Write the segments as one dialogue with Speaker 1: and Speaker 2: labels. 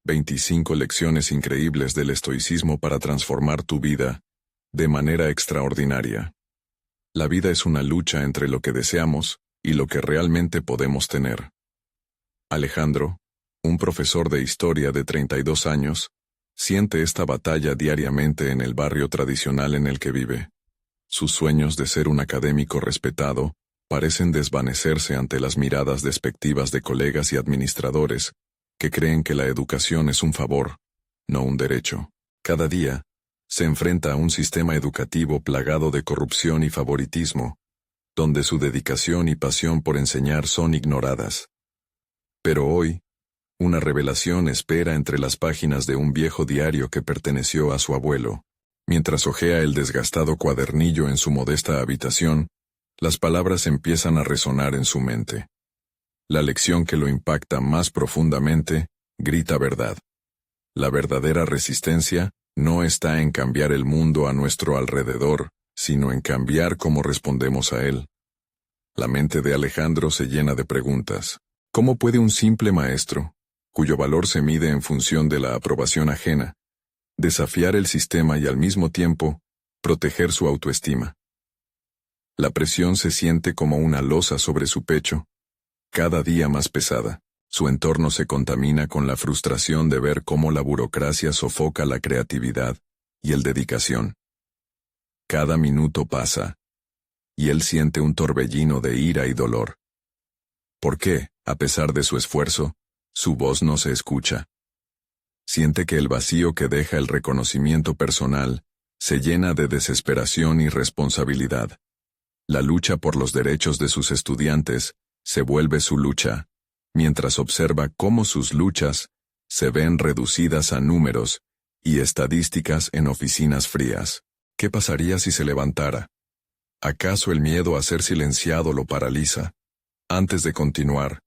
Speaker 1: 25 lecciones increíbles del estoicismo para transformar tu vida de manera extraordinaria. La vida es una lucha entre lo que deseamos y lo que realmente podemos tener. Alejandro, un profesor de historia de 32 años, siente esta batalla diariamente en el barrio tradicional en el que vive. Sus sueños de ser un académico respetado parecen desvanecerse ante las miradas despectivas de colegas y administradores que creen que la educación es un favor, no un derecho. Cada día, se enfrenta a un sistema educativo plagado de corrupción y favoritismo, donde su dedicación y pasión por enseñar son ignoradas. Pero hoy, una revelación espera entre las páginas de un viejo diario que perteneció a su abuelo. Mientras hojea el desgastado cuadernillo en su modesta habitación, las palabras empiezan a resonar en su mente. La lección que lo impacta más profundamente grita verdad. La verdadera resistencia no está en cambiar el mundo a nuestro alrededor, sino en cambiar cómo respondemos a él. La mente de Alejandro se llena de preguntas. ¿Cómo puede un simple maestro, cuyo valor se mide en función de la aprobación ajena, desafiar el sistema y al mismo tiempo proteger su autoestima? La presión se siente como una losa sobre su pecho, cada día más pesada. Su entorno se contamina con la frustración de ver cómo la burocracia sofoca la creatividad y el dedicación. Cada minuto pasa, y él siente un torbellino de ira y dolor. ¿Por qué, a pesar de su esfuerzo, su voz no se escucha? Siente que el vacío que deja el reconocimiento personal se llena de desesperación y responsabilidad. La lucha por los derechos de sus estudiantes se vuelve su lucha, mientras observa cómo sus luchas se ven reducidas a números y estadísticas en oficinas frías. ¿Qué pasaría si se levantara? ¿Acaso el miedo a ser silenciado lo paraliza? Antes de continuar,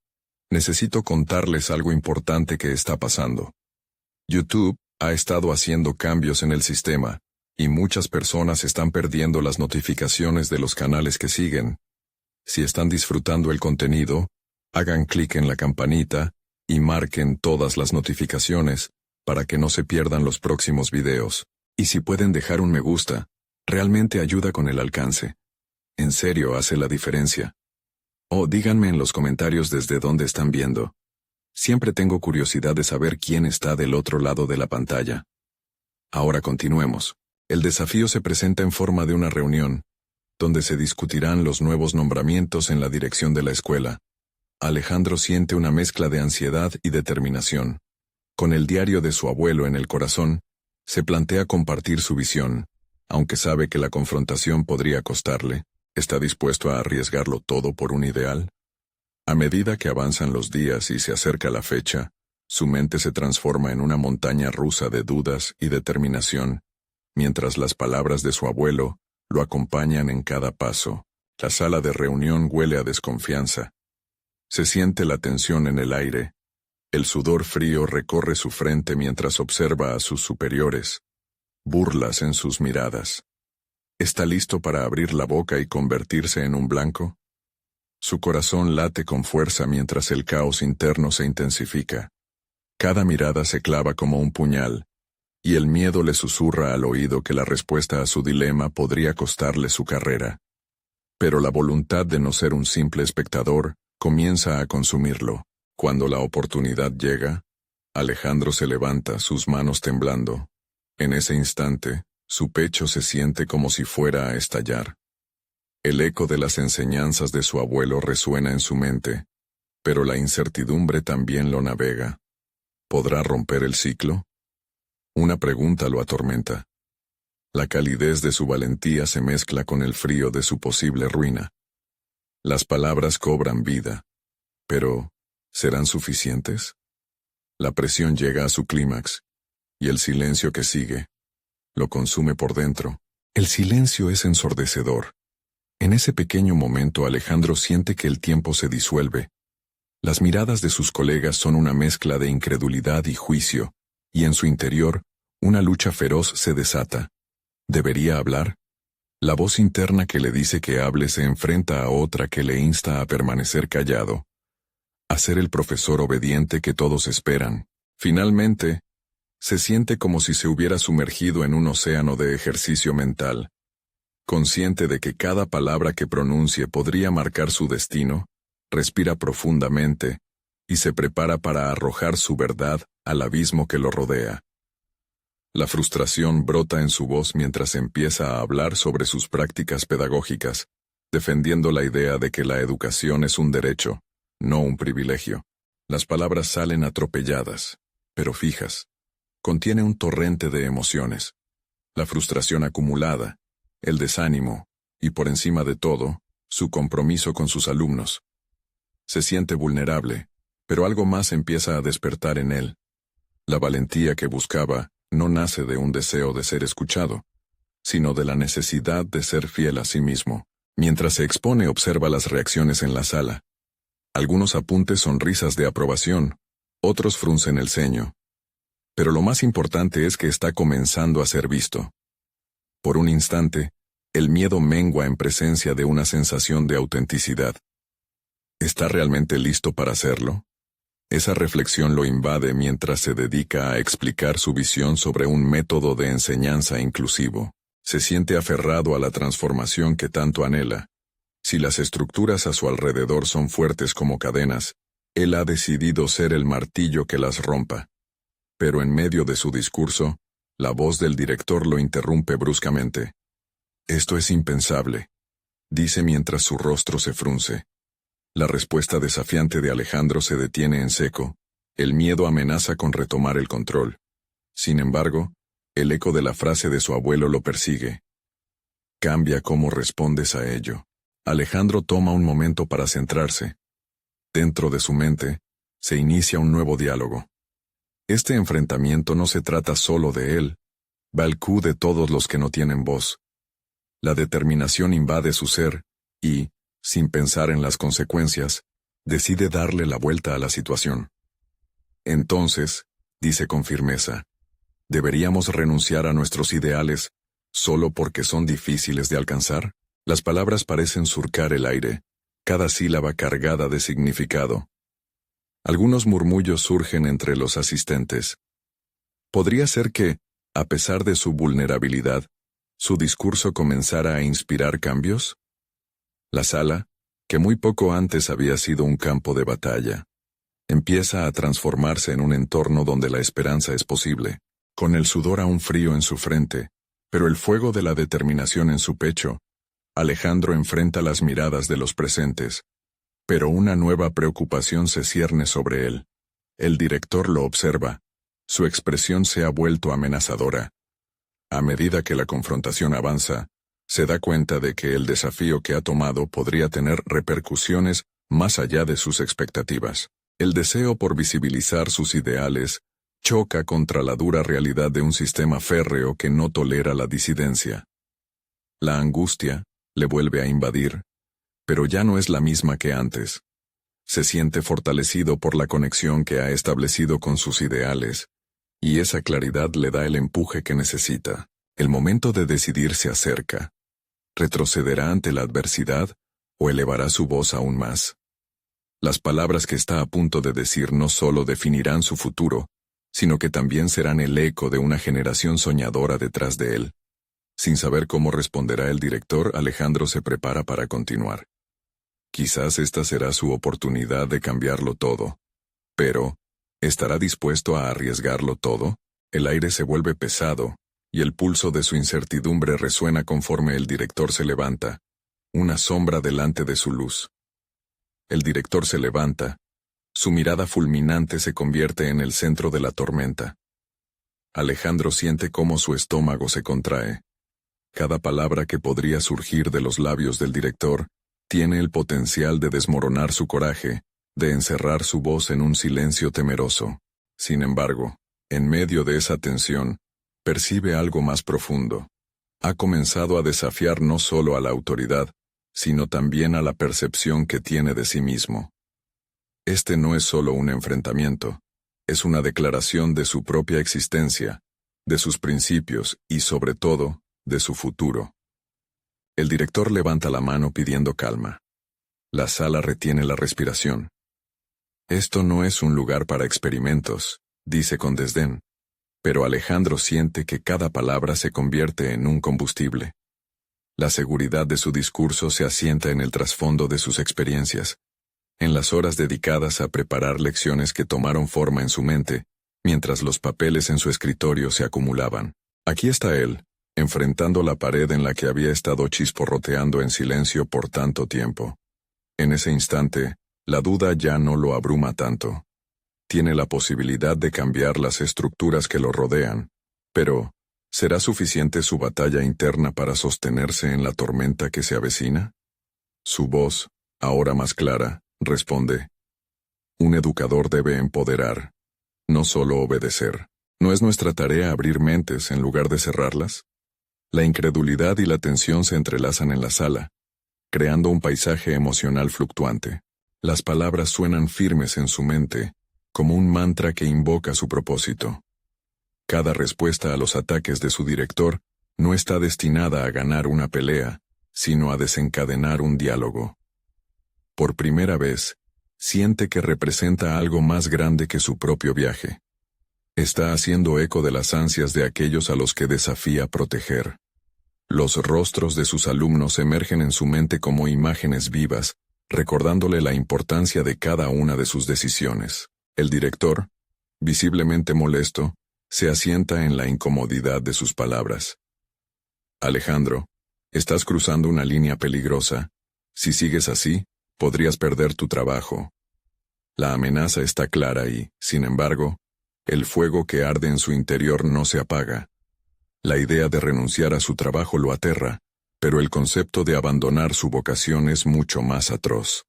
Speaker 1: necesito contarles algo importante que está pasando. YouTube ha estado haciendo cambios en el sistema, y muchas personas están perdiendo las notificaciones de los canales que siguen. Si están disfrutando el contenido, hagan clic en la campanita y marquen todas las notificaciones para que no se pierdan los próximos videos. Y si pueden dejar un me gusta, realmente ayuda con el alcance. En serio hace la diferencia. O díganme en los comentarios desde dónde están viendo. Siempre tengo curiosidad de saber quién está del otro lado de la pantalla. Ahora continuemos. El desafío se presenta en forma de una reunión, donde se discutirán los nuevos nombramientos en la dirección de la escuela. Alejandro siente una mezcla de ansiedad y determinación. Con el diario de su abuelo en el corazón, se plantea compartir su visión, aunque sabe que la confrontación podría costarle. ¿Está dispuesto a arriesgarlo todo por un ideal? A medida que avanzan los días y se acerca la fecha, su mente se transforma en una montaña rusa de dudas y determinación, mientras las palabras de su abuelo lo acompañan en cada paso. La sala de reunión huele a desconfianza. Se siente la tensión en el aire. El sudor frío recorre su frente mientras observa a sus superiores. Burlas en sus miradas. ¿Está listo para abrir la boca y convertirse en un blanco? Su corazón late con fuerza mientras el caos interno se intensifica. Cada mirada se clava como un puñal, y el miedo le susurra al oído que la respuesta a su dilema podría costarle su carrera. Pero la voluntad de no ser un simple espectador comienza a consumirlo. Cuando la oportunidad llega, Alejandro se levanta, sus manos temblando. En ese instante, su pecho se siente como si fuera a estallar. El eco de las enseñanzas de su abuelo resuena en su mente, pero la incertidumbre también lo navega. ¿Podrá romper el ciclo? Una pregunta lo atormenta. La calidez de su valentía se mezcla con el frío de su posible ruina. Las palabras cobran vida, pero ¿serán suficientes? La presión llega a su clímax, y el silencio que sigue lo consume por dentro. El silencio es ensordecedor. En ese pequeño momento Alejandro siente que el tiempo se disuelve. Las miradas de sus colegas son una mezcla de incredulidad y juicio, y en su interior, una lucha feroz se desata. ¿Debería hablar? La voz interna que le dice que hable se enfrenta a otra que le insta a permanecer callado. A ser el profesor obediente que todos esperan. Finalmente, se siente como si se hubiera sumergido en un océano de ejercicio mental. Consciente de que cada palabra que pronuncie podría marcar su destino, respira profundamente y se prepara para arrojar su verdad al abismo que lo rodea. La frustración brota en su voz mientras empieza a hablar sobre sus prácticas pedagógicas, defendiendo la idea de que la educación es un derecho, no un privilegio. Las palabras salen atropelladas, pero fijas. Contiene un torrente de emociones. La frustración acumulada, el desánimo, y por encima de todo, su compromiso con sus alumnos. Se siente vulnerable, pero algo más empieza a despertar en él. La valentía que buscaba no nace de un deseo de ser escuchado, sino de la necesidad de ser fiel a sí mismo. Mientras se expone, observa las reacciones en la sala. Algunos apuntes son risas de aprobación, otros fruncen el ceño. Pero lo más importante es que está comenzando a ser visto. Por un instante, el miedo mengua en presencia de una sensación de autenticidad. ¿Está realmente listo para hacerlo? Esa reflexión lo invade mientras se dedica a explicar su visión sobre un método de enseñanza inclusivo. Se siente aferrado a la transformación que tanto anhela. Si las estructuras a su alrededor son fuertes como cadenas, él ha decidido ser el martillo que las rompa. Pero en medio de su discurso, la voz del director lo interrumpe bruscamente. «Esto es impensable», dice mientras su rostro se frunce. La respuesta desafiante de Alejandro se detiene en seco. El miedo amenaza con retomar el control. Sin embargo, el eco de la frase de su abuelo lo persigue. Cambia cómo respondes a ello. Alejandro toma un momento para centrarse. Dentro de su mente, se inicia un nuevo diálogo. Este enfrentamiento no se trata solo de él, va al cu de todos los que no tienen voz. La determinación invade su ser, y, sin pensar en las consecuencias, decide darle la vuelta a la situación. Entonces, dice con firmeza, ¿deberíamos renunciar a nuestros ideales solo porque son difíciles de alcanzar? Las palabras parecen surcar el aire, cada sílaba cargada de significado. Algunos murmullos surgen entre los asistentes. ¿Podría ser que, a pesar de su vulnerabilidad, su discurso comenzara a inspirar cambios? La sala, que muy poco antes había sido un campo de batalla, empieza a transformarse en un entorno donde la esperanza es posible, con el sudor aún frío en su frente, pero el fuego de la determinación en su pecho. Alejandro enfrenta las miradas de los presentes, pero una nueva preocupación se cierne sobre él. El director lo observa. Su expresión se ha vuelto amenazadora. A medida que la confrontación avanza, se da cuenta de que el desafío que ha tomado podría tener repercusiones más allá de sus expectativas. El deseo por visibilizar sus ideales choca contra la dura realidad de un sistema férreo que no tolera la disidencia. La angustia le vuelve a invadir, pero ya no es la misma que antes. Se siente fortalecido por la conexión que ha establecido con sus ideales, y esa claridad le da el empuje que necesita. El momento de decidir se acerca. ¿Retrocederá ante la adversidad o elevará su voz aún más? Las palabras que está a punto de decir no solo definirán su futuro, sino que también serán el eco de una generación soñadora detrás de él. Sin saber cómo responderá el director, Alejandro se prepara para continuar. Quizás esta será su oportunidad de cambiarlo todo. Pero, ¿estará dispuesto a arriesgarlo todo? El aire se vuelve pesado, y el pulso de su incertidumbre resuena conforme el director se levanta, una sombra delante de su luz. El director se levanta. Su mirada fulminante se convierte en el centro de la tormenta. Alejandro siente cómo su estómago se contrae. Cada palabra que podría surgir de los labios del director tiene el potencial de desmoronar su coraje, de encerrar su voz en un silencio temeroso. Sin embargo, en medio de esa tensión, percibe algo más profundo. Ha comenzado a desafiar no solo a la autoridad, sino también a la percepción que tiene de sí mismo. Este no es solo un enfrentamiento, es una declaración de su propia existencia, de sus principios y, sobre todo, de su futuro. El director levanta la mano pidiendo calma. La sala retiene la respiración. Esto no es un lugar para experimentos, dice con desdén. Pero Alejandro siente que cada palabra se convierte en un combustible. La seguridad de su discurso se asienta en el trasfondo de sus experiencias, en las horas dedicadas a preparar lecciones que tomaron forma en su mente, mientras los papeles en su escritorio se acumulaban. Aquí está él, enfrentando la pared en la que había estado chisporroteando en silencio por tanto tiempo. En ese instante, la duda ya no lo abruma tanto. Tiene la posibilidad de cambiar las estructuras que lo rodean, pero ¿será suficiente su batalla interna para sostenerse en la tormenta que se avecina? Su voz, ahora más clara, responde: un educador debe empoderar, no solo obedecer. ¿No es nuestra tarea abrir mentes en lugar de cerrarlas? La incredulidad y la tensión se entrelazan en la sala, creando un paisaje emocional fluctuante. Las palabras suenan firmes en su mente, como un mantra que invoca su propósito. Cada respuesta a los ataques de su director no está destinada a ganar una pelea, sino a desencadenar un diálogo. Por primera vez, siente que representa algo más grande que su propio viaje. Está haciendo eco de las ansias de aquellos a los que desafía proteger. Los rostros de sus alumnos emergen en su mente como imágenes vivas, recordándole la importancia de cada una de sus decisiones. El director, visiblemente molesto, se asienta en la incomodidad de sus palabras. Alejandro, estás cruzando una línea peligrosa. Si sigues así, podrías perder tu trabajo. La amenaza está clara y, sin embargo, el fuego que arde en su interior no se apaga. La idea de renunciar a su trabajo lo aterra, pero el concepto de abandonar su vocación es mucho más atroz.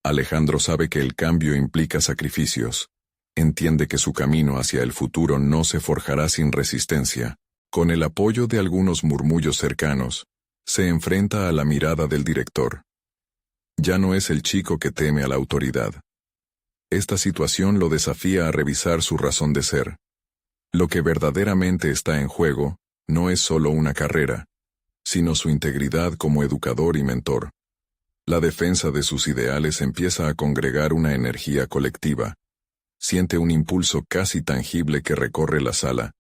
Speaker 1: Alejandro sabe que el cambio implica sacrificios. Entiende que su camino hacia el futuro no se forjará sin resistencia. Con el apoyo de algunos murmullos cercanos, se enfrenta a la mirada del director. Ya no es el chico que teme a la autoridad. Esta situación lo desafía a revisar su razón de ser. Lo que verdaderamente está en juego no es solo una carrera, sino su integridad como educador y mentor. La defensa de sus ideales empieza a congregar una energía colectiva. Siente un impulso casi tangible que recorre la sala,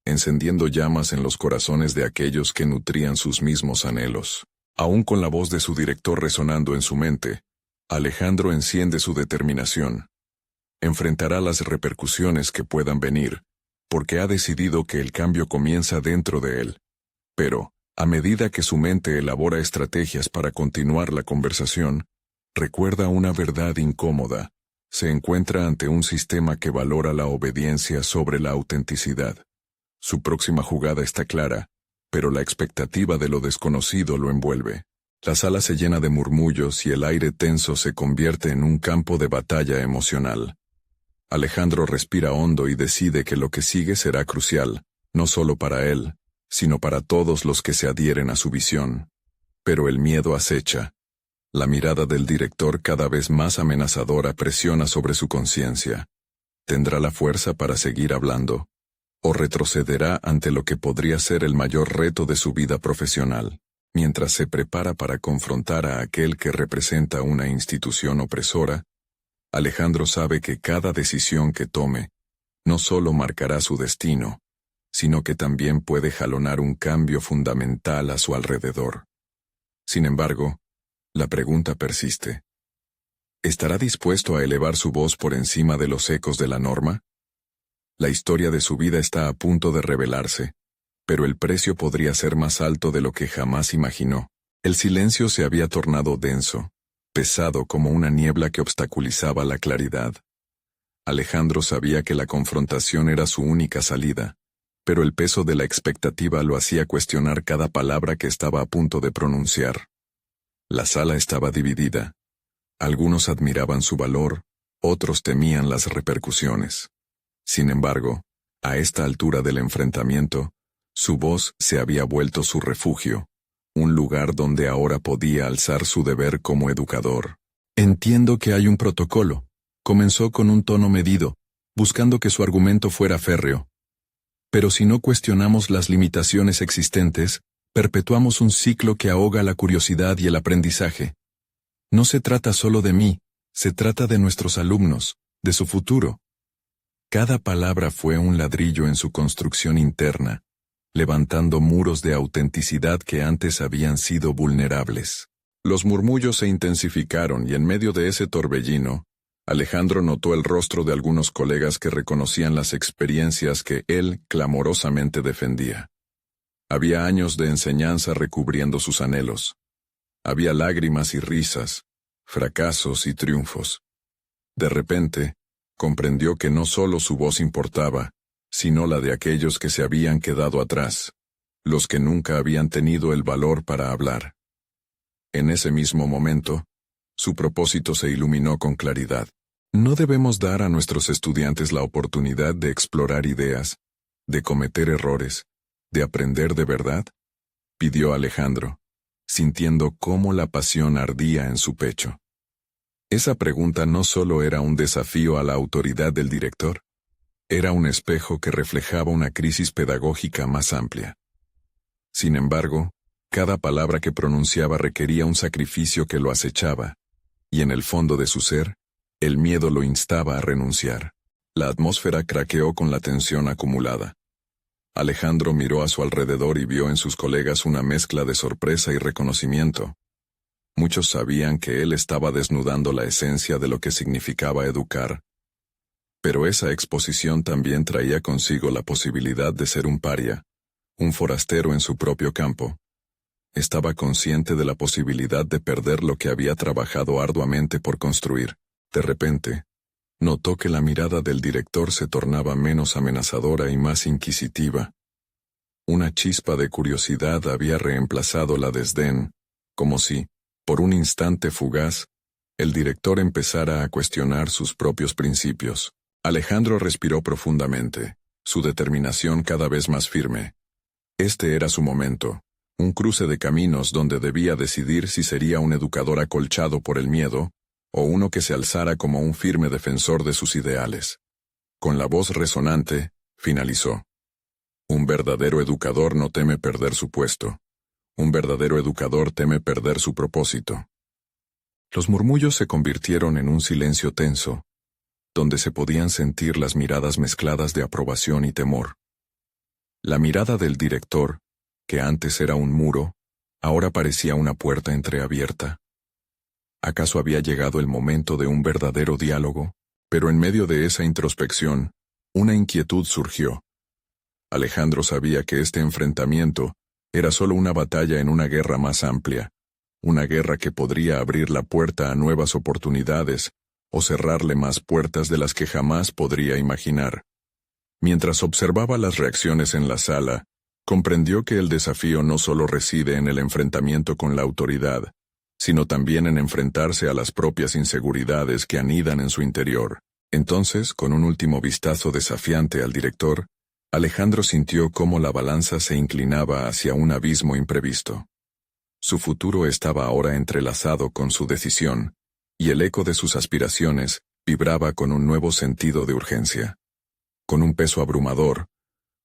Speaker 1: encendiendo llamas en los corazones de aquellos que nutrían sus mismos anhelos. Aún con la voz de su director resonando en su mente, Alejandro enciende su determinación. Enfrentará las repercusiones que puedan venir, porque ha decidido que el cambio comienza dentro de él. Pero, a medida que su mente elabora estrategias para continuar la conversación, recuerda una verdad incómoda. Se encuentra ante un sistema que valora la obediencia sobre la autenticidad. Su próxima jugada está clara, pero la expectativa de lo desconocido lo envuelve. La sala se llena de murmullos y el aire tenso se convierte en un campo de batalla emocional. Alejandro respira hondo y decide que lo que sigue será crucial, no solo para él, sino para todos los que se adhieren a su visión. Pero el miedo acecha. La mirada del director cada vez más amenazadora presiona sobre su conciencia. ¿Tendrá la fuerza para seguir hablando? ¿O retrocederá ante lo que podría ser el mayor reto de su vida profesional, mientras se prepara para confrontar a aquel que representa una institución opresora? Alejandro sabe que cada decisión que tome no solo marcará su destino, sino que también puede jalonar un cambio fundamental a su alrededor. Sin embargo, la pregunta persiste. ¿Estará dispuesto a elevar su voz por encima de los ecos de la norma? La historia de su vida está a punto de revelarse, pero el precio podría ser más alto de lo que jamás imaginó. El silencio se había tornado denso, pesado como una niebla que obstaculizaba la claridad. Alejandro sabía que la confrontación era su única salida, pero el peso de la expectativa lo hacía cuestionar cada palabra que estaba a punto de pronunciar. La sala estaba dividida. Algunos admiraban su valor, otros temían las repercusiones. Sin embargo, a esta altura del enfrentamiento, su voz se había vuelto su refugio, un lugar donde ahora podía alzar su deber como educador. Entiendo que hay un protocolo. Comenzó con un tono medido, buscando que su argumento fuera férreo. Pero si no cuestionamos las limitaciones existentes, perpetuamos un ciclo que ahoga la curiosidad y el aprendizaje. No se trata solo de mí, se trata de nuestros alumnos, de su futuro. Cada palabra fue un ladrillo en su construcción interna, levantando muros de autenticidad que antes habían sido vulnerables. Los murmullos se intensificaron y en medio de ese torbellino, Alejandro notó el rostro de algunos colegas que reconocían las experiencias que él clamorosamente defendía. Había años de enseñanza recubriendo sus anhelos. Había lágrimas y risas, fracasos y triunfos. De repente, comprendió que no solo su voz importaba, sino la de aquellos que se habían quedado atrás, los que nunca habían tenido el valor para hablar. En ese mismo momento, su propósito se iluminó con claridad. ¿No debemos dar a nuestros estudiantes la oportunidad de explorar ideas, de cometer errores, de aprender de verdad?, pidió Alejandro, sintiendo cómo la pasión ardía en su pecho. Esa pregunta no solo era un desafío a la autoridad del director, era un espejo que reflejaba una crisis pedagógica más amplia. Sin embargo, cada palabra que pronunciaba requería un sacrificio que lo acechaba, y en el fondo de su ser, el miedo lo instaba a renunciar. La atmósfera craqueó con la tensión acumulada. Alejandro miró a su alrededor y vio en sus colegas una mezcla de sorpresa y reconocimiento. Muchos sabían que él estaba desnudando la esencia de lo que significaba educar, pero esa exposición también traía consigo la posibilidad de ser un paria, un forastero en su propio campo. Estaba consciente de la posibilidad de perder lo que había trabajado arduamente por construir. De repente, notó que la mirada del director se tornaba menos amenazadora y más inquisitiva. Una chispa de curiosidad había reemplazado la desdén, como si, por un instante fugaz, el director empezara a cuestionar sus propios principios. Alejandro respiró profundamente, su determinación cada vez más firme. Este era su momento, un cruce de caminos donde debía decidir si sería un educador acolchado por el miedo, o uno que se alzara como un firme defensor de sus ideales. Con la voz resonante, finalizó. Un verdadero educador no teme perder su puesto. Un verdadero educador teme perder su propósito. Los murmullos se convirtieron en un silencio tenso, donde se podían sentir las miradas mezcladas de aprobación y temor. La mirada del director, que antes era un muro, ahora parecía una puerta entreabierta. ¿Acaso había llegado el momento de un verdadero diálogo? Pero en medio de esa introspección, una inquietud surgió. Alejandro sabía que este enfrentamiento era solo una batalla en una guerra más amplia, una guerra que podría abrir la puerta a nuevas oportunidades o cerrarle más puertas de las que jamás podría imaginar. Mientras observaba las reacciones en la sala, comprendió que el desafío no solo reside en el enfrentamiento con la autoridad, sino también en enfrentarse a las propias inseguridades que anidan en su interior. Entonces, con un último vistazo desafiante al director, Alejandro sintió cómo la balanza se inclinaba hacia un abismo imprevisto. Su futuro estaba ahora entrelazado con su decisión, y el eco de sus aspiraciones vibraba con un nuevo sentido de urgencia. Con un peso abrumador,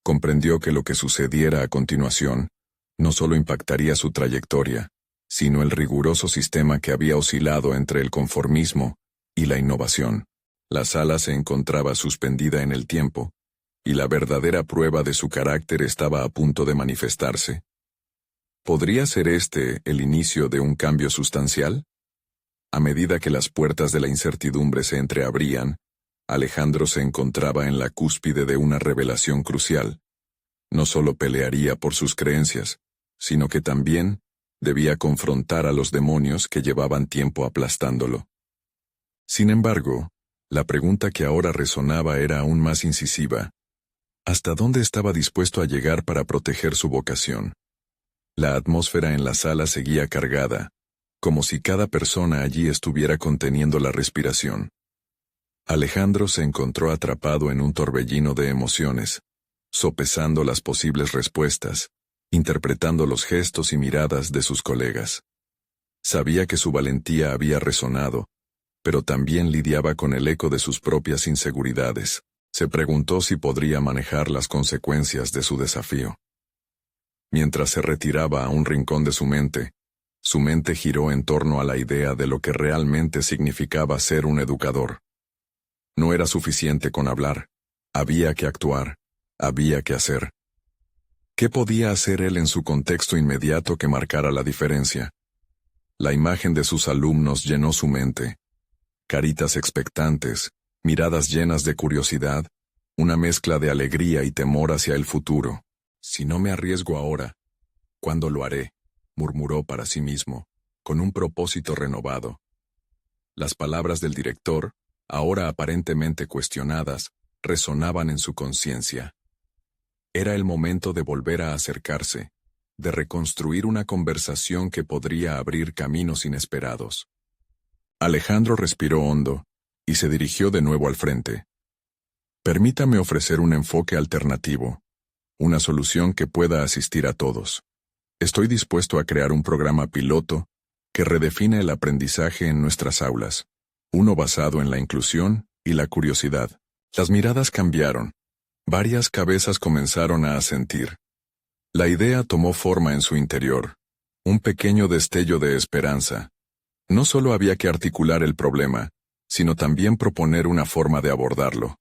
Speaker 1: comprendió que lo que sucediera a continuación no solo impactaría su trayectoria, sino el riguroso sistema que había oscilado entre el conformismo y la innovación. La sala se encontraba suspendida en el tiempo, y la verdadera prueba de su carácter estaba a punto de manifestarse. ¿Podría ser este el inicio de un cambio sustancial? A medida que las puertas de la incertidumbre se entreabrían, Alejandro se encontraba en la cúspide de una revelación crucial. No solo pelearía por sus creencias, sino que también debía confrontar a los demonios que llevaban tiempo aplastándolo. Sin embargo, la pregunta que ahora resonaba era aún más incisiva. ¿Hasta dónde estaba dispuesto a llegar para proteger su vocación? La atmósfera en la sala seguía cargada, como si cada persona allí estuviera conteniendo la respiración. Alejandro se encontró atrapado en un torbellino de emociones, sopesando las posibles respuestas, interpretando los gestos y miradas de sus colegas. Sabía que su valentía había resonado, pero también lidiaba con el eco de sus propias inseguridades. Se preguntó si podría manejar las consecuencias de su desafío. Mientras se retiraba a un rincón de su mente giró en torno a la idea de lo que realmente significaba ser un educador. No era suficiente con hablar, Había que actuar, había que hacer. ¿Qué podía hacer él en su contexto inmediato que marcara la diferencia? La imagen de sus alumnos llenó su mente. Caritas expectantes, miradas llenas de curiosidad, una mezcla de alegría y temor hacia el futuro. Si no me arriesgo ahora, ¿cuándo lo haré?, murmuró para sí mismo, con un propósito renovado. Las palabras del director, ahora aparentemente cuestionadas, resonaban en su conciencia. Era el momento de volver a acercarse, de reconstruir una conversación que podría abrir caminos inesperados. Alejandro respiró hondo y se dirigió de nuevo al frente. Permítame ofrecer un enfoque alternativo, una solución que pueda asistir a todos. Estoy dispuesto a crear un programa piloto que redefine el aprendizaje en nuestras aulas, uno basado en la inclusión y la curiosidad. Las miradas cambiaron. Varias cabezas comenzaron a asentir. La idea tomó forma en su interior, un pequeño destello de esperanza. No solo había que articular el problema, sino también proponer una forma de abordarlo.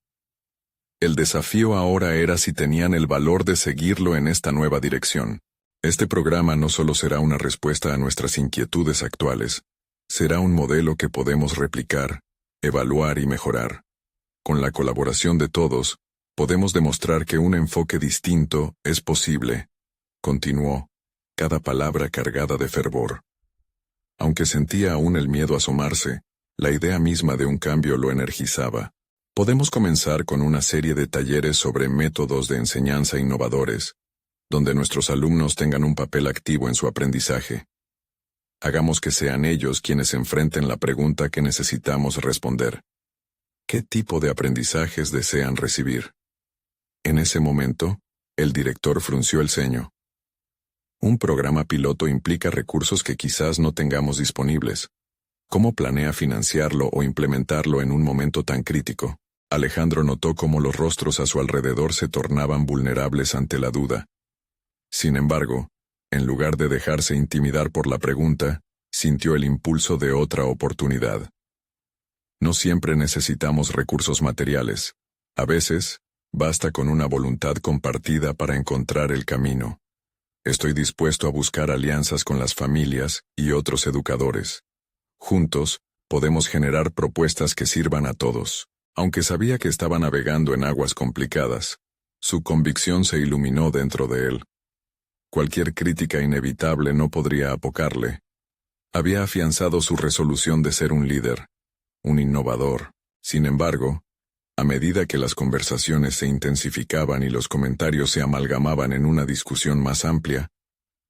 Speaker 1: El desafío ahora era si tenían el valor de seguirlo en esta nueva dirección. Este programa no solo será una respuesta a nuestras inquietudes actuales, será un modelo que podemos replicar, evaluar y mejorar. Con la colaboración de todos, podemos demostrar que un enfoque distinto es posible, continuó, cada palabra cargada de fervor. Aunque sentía aún el miedo asomarse, la idea misma de un cambio lo energizaba. Podemos comenzar con una serie de talleres sobre métodos de enseñanza innovadores, donde nuestros alumnos tengan un papel activo en su aprendizaje. Hagamos que sean ellos quienes enfrenten la pregunta que necesitamos responder. ¿Qué tipo de aprendizajes desean recibir? En ese momento, el director frunció el ceño. Un programa piloto implica recursos que quizás no tengamos disponibles. ¿Cómo planea financiarlo o implementarlo en un momento tan crítico? Alejandro notó cómo los rostros a su alrededor se tornaban vulnerables ante la duda. Sin embargo, en lugar de dejarse intimidar por la pregunta, sintió el impulso de otra oportunidad. No siempre necesitamos recursos materiales. A veces, basta con una voluntad compartida para encontrar el camino. Estoy dispuesto a buscar alianzas con las familias y otros educadores. Juntos, podemos generar propuestas que sirvan a todos. Aunque sabía que estaba navegando en aguas complicadas, su convicción se iluminó dentro de él. Cualquier crítica inevitable no podría apocarle. Había afianzado su resolución de ser un líder, un innovador. Sin embargo, a medida que las conversaciones se intensificaban y los comentarios se amalgamaban en una discusión más amplia,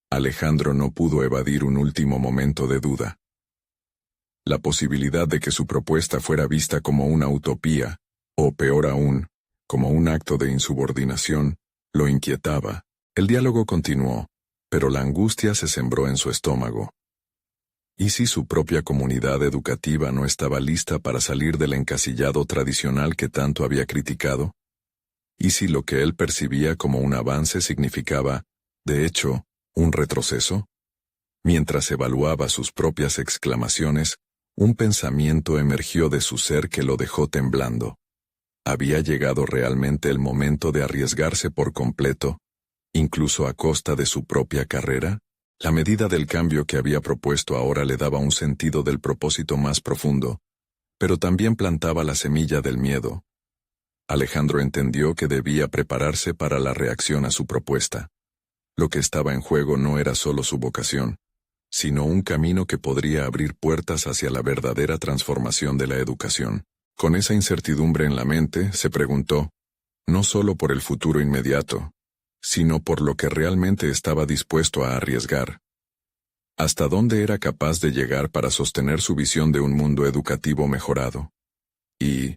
Speaker 1: Alejandro no pudo evadir un último momento de duda. La posibilidad de que su propuesta fuera vista como una utopía, o peor aún, como un acto de insubordinación, lo inquietaba. El diálogo continuó, pero la angustia se sembró en su estómago. ¿Y si su propia comunidad educativa no estaba lista para salir del encasillado tradicional que tanto había criticado? ¿Y si lo que él percibía como un avance significaba, de hecho, un retroceso? Mientras evaluaba sus propias exclamaciones, un pensamiento emergió de su ser que lo dejó temblando. ¿Había llegado realmente el momento de arriesgarse por completo, incluso a costa de su propia carrera? La medida del cambio que había propuesto ahora le daba un sentido del propósito más profundo, pero también plantaba la semilla del miedo. Alejandro entendió que debía prepararse para la reacción a su propuesta. Lo que estaba en juego no era solo su vocación, sino un camino que podría abrir puertas hacia la verdadera transformación de la educación. Con esa incertidumbre en la mente, se preguntó, no solo por el futuro inmediato, sino por lo que realmente estaba dispuesto a arriesgar. ¿Hasta dónde era capaz de llegar para sostener su visión de un mundo educativo mejorado? Y,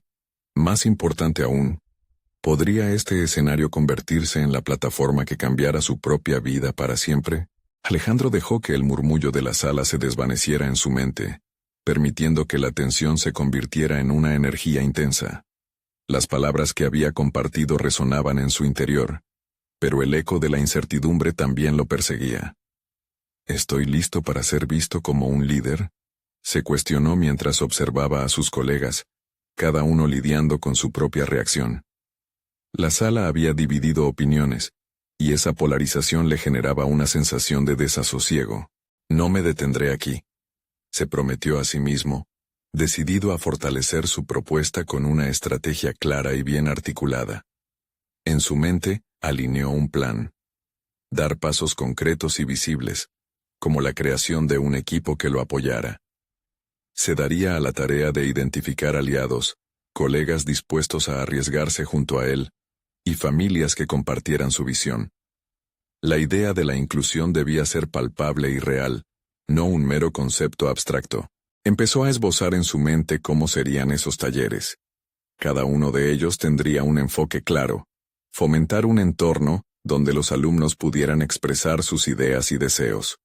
Speaker 1: más importante aún, ¿podría este escenario convertirse en la plataforma que cambiara su propia vida para siempre? Alejandro dejó que el murmullo de la sala se desvaneciera en su mente, permitiendo que la tensión se convirtiera en una energía intensa. Las palabras que había compartido resonaban en su interior, pero el eco de la incertidumbre también lo perseguía. ¿Estoy listo para ser visto como un líder?, se cuestionó mientras observaba a sus colegas, cada uno lidiando con su propia reacción. La sala había dividido opiniones, y esa polarización le generaba una sensación de desasosiego. No me detendré aquí, se prometió a sí mismo, decidido a fortalecer su propuesta con una estrategia clara y bien articulada. En su mente, alineó un plan. Dar pasos concretos y visibles, como la creación de un equipo que lo apoyara. Se daría a la tarea de identificar aliados, colegas dispuestos a arriesgarse junto a él, y familias que compartieran su visión. La idea de la inclusión debía ser palpable y real, no un mero concepto abstracto. Empezó a esbozar en su mente cómo serían esos talleres. Cada uno de ellos tendría un enfoque claro: fomentar un entorno donde los alumnos pudieran expresar sus ideas y deseos.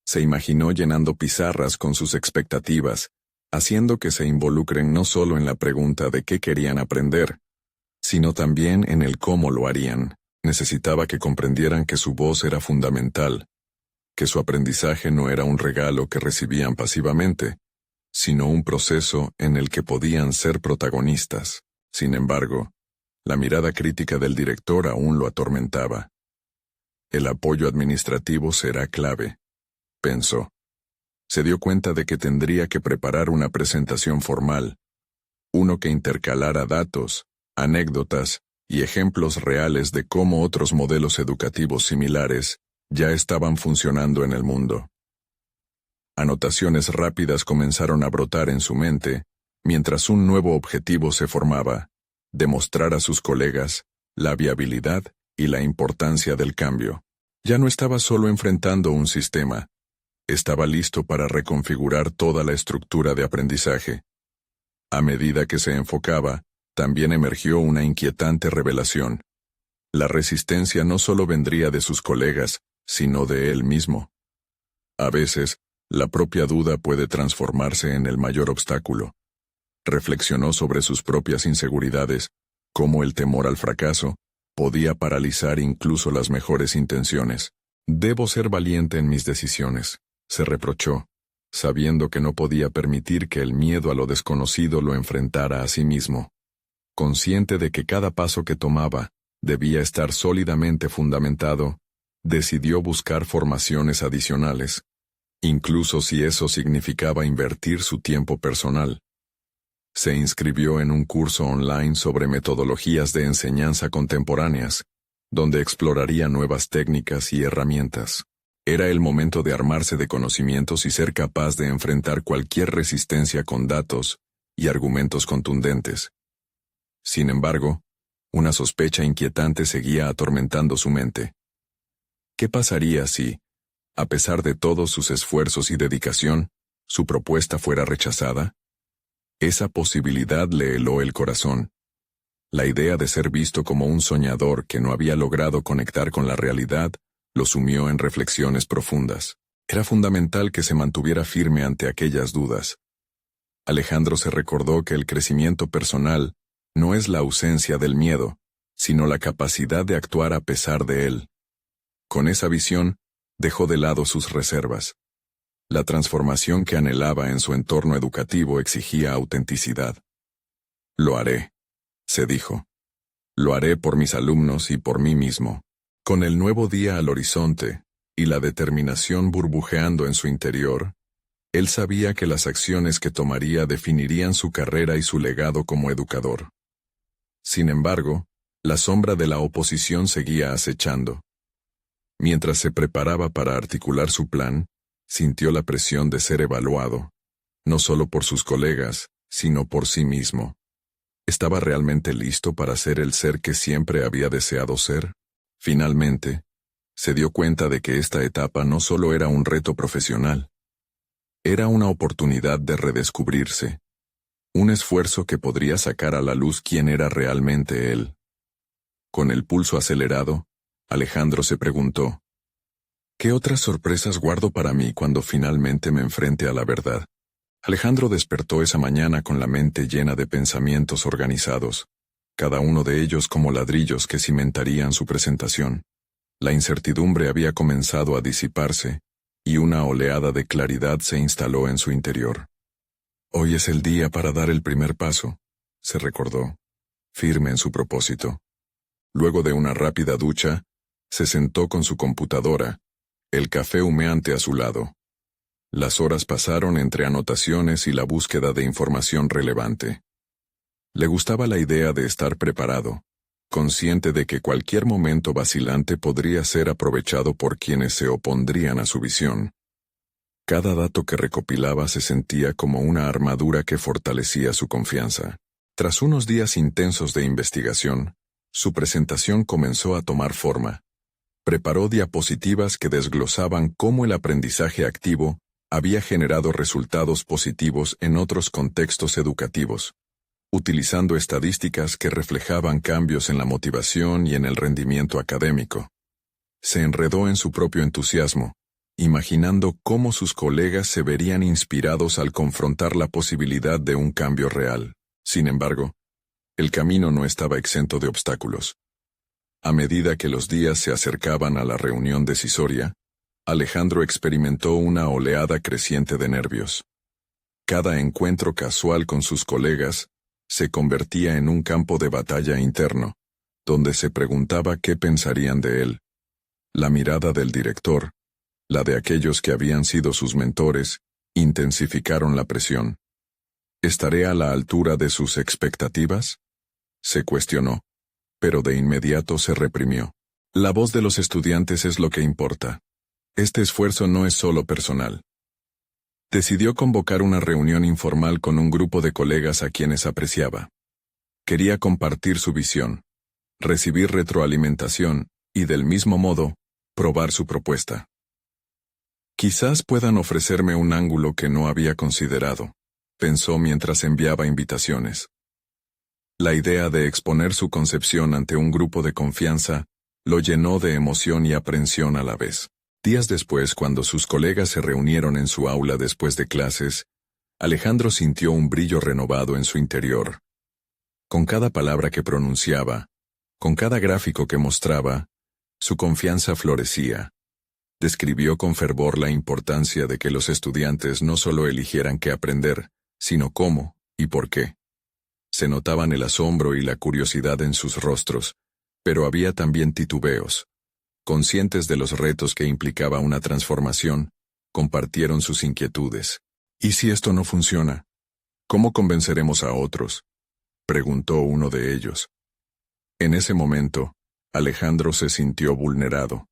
Speaker 1: Se imaginó llenando pizarras con sus expectativas, haciendo que se involucren no solo en la pregunta de qué querían aprender, sino también en el cómo lo harían. Necesitaba que comprendieran que su voz era fundamental, que su aprendizaje no era un regalo que recibían pasivamente, sino un proceso en el que podían ser protagonistas. Sin embargo, la mirada crítica del director aún lo atormentaba. El apoyo administrativo será clave, pensó. Se dio cuenta de que tendría que preparar una presentación formal, uno que intercalara datos, anécdotas y ejemplos reales de cómo otros modelos educativos similares ya estaban funcionando en el mundo. Anotaciones rápidas comenzaron a brotar en su mente, mientras un nuevo objetivo se formaba: demostrar a sus colegas la viabilidad y la importancia del cambio. Ya no estaba solo enfrentando un sistema, estaba listo para reconfigurar toda la estructura de aprendizaje. A medida que se enfocaba, también emergió una inquietante revelación. La resistencia no solo vendría de sus colegas, sino de él mismo. A veces, la propia duda puede transformarse en el mayor obstáculo. Reflexionó sobre sus propias inseguridades, cómo el temor al fracaso podía paralizar incluso las mejores intenciones. Debo ser valiente en mis decisiones, se reprochó, sabiendo que no podía permitir que el miedo a lo desconocido lo enfrentara a sí mismo. Consciente de que cada paso que tomaba debía estar sólidamente fundamentado, decidió buscar formaciones adicionales, incluso si eso significaba invertir su tiempo personal. Se inscribió en un curso online sobre metodologías de enseñanza contemporáneas, donde exploraría nuevas técnicas y herramientas. Era el momento de armarse de conocimientos y ser capaz de enfrentar cualquier resistencia con datos y argumentos contundentes. Sin embargo, una sospecha inquietante seguía atormentando su mente. ¿Qué pasaría si, a pesar de todos sus esfuerzos y dedicación, su propuesta fuera rechazada? Esa posibilidad le heló el corazón. La idea de ser visto como un soñador que no había logrado conectar con la realidad lo sumió en reflexiones profundas. Era fundamental que se mantuviera firme ante aquellas dudas. Alejandro se recordó que el crecimiento personal no es la ausencia del miedo, sino la capacidad de actuar a pesar de él. Con esa visión, dejó de lado sus reservas. La transformación que anhelaba en su entorno educativo exigía autenticidad. Lo haré, se dijo. Lo haré por mis alumnos y por mí mismo. Con el nuevo día al horizonte, y la determinación burbujeando en su interior, él sabía que las acciones que tomaría definirían su carrera y su legado como educador. Sin embargo, la sombra de la oposición seguía acechando. Mientras se preparaba para articular su plan, sintió la presión de ser evaluado, no solo por sus colegas, sino por sí mismo. ¿Estaba realmente listo para ser el ser que siempre había deseado ser? Finalmente, se dio cuenta de que esta etapa no solo era un reto profesional, era una oportunidad de redescubrirse, un esfuerzo que podría sacar a la luz quién era realmente él. Con el pulso acelerado, Alejandro se preguntó: ¿qué otras sorpresas guardo para mí cuando finalmente me enfrente a la verdad? Alejandro despertó esa mañana con la mente llena de pensamientos organizados, cada uno de ellos como ladrillos que cimentarían su presentación. La incertidumbre había comenzado a disiparse, y una oleada de claridad se instaló en su interior. Hoy es el día para dar el primer paso, se recordó, firme en su propósito. Luego de una rápida ducha, se sentó con su computadora, el café humeante a su lado. Las horas pasaron entre anotaciones y la búsqueda de información relevante. Le gustaba la idea de estar preparado, consciente de que cualquier momento vacilante podría ser aprovechado por quienes se opondrían a su visión. Cada dato que recopilaba se sentía como una armadura que fortalecía su confianza. Tras unos días intensos de investigación, su presentación comenzó a tomar forma. Preparó diapositivas que desglosaban cómo el aprendizaje activo había generado resultados positivos en otros contextos educativos, utilizando estadísticas que reflejaban cambios en la motivación y en el rendimiento académico. Se enredó en su propio entusiasmo, imaginando cómo sus colegas se verían inspirados al confrontar la posibilidad de un cambio real. Sin embargo, el camino no estaba exento de obstáculos. A medida que los días se acercaban a la reunión decisoria, Alejandro experimentó una oleada creciente de nervios. Cada encuentro casual con sus colegas se convertía en un campo de batalla interno, donde se preguntaba qué pensarían de él. La mirada del director, la de aquellos que habían sido sus mentores, intensificaron la presión. ¿Estaré a la altura de sus expectativas? Se cuestionó, pero de inmediato se reprimió. La voz de los estudiantes es lo que importa. Este esfuerzo no es solo personal. Decidió convocar una reunión informal con un grupo de colegas a quienes apreciaba. Quería compartir su visión, recibir retroalimentación y, del mismo modo, probar su propuesta. Quizás puedan ofrecerme un ángulo que no había considerado, pensó mientras enviaba invitaciones. La idea de exponer su concepción ante un grupo de confianza lo llenó de emoción y aprensión a la vez. Días después, cuando sus colegas se reunieron en su aula después de clases, Alejandro sintió un brillo renovado en su interior. Con cada palabra que pronunciaba, con cada gráfico que mostraba, su confianza florecía. Describió con fervor la importancia de que los estudiantes no solo eligieran qué aprender, sino cómo y por qué. Se notaban el asombro y la curiosidad en sus rostros, pero había también titubeos. Conscientes de los retos que implicaba una transformación, compartieron sus inquietudes. ¿Y si esto no funciona? ¿Cómo convenceremos a otros?, preguntó uno de ellos. En ese momento, Alejandro se sintió vulnerado.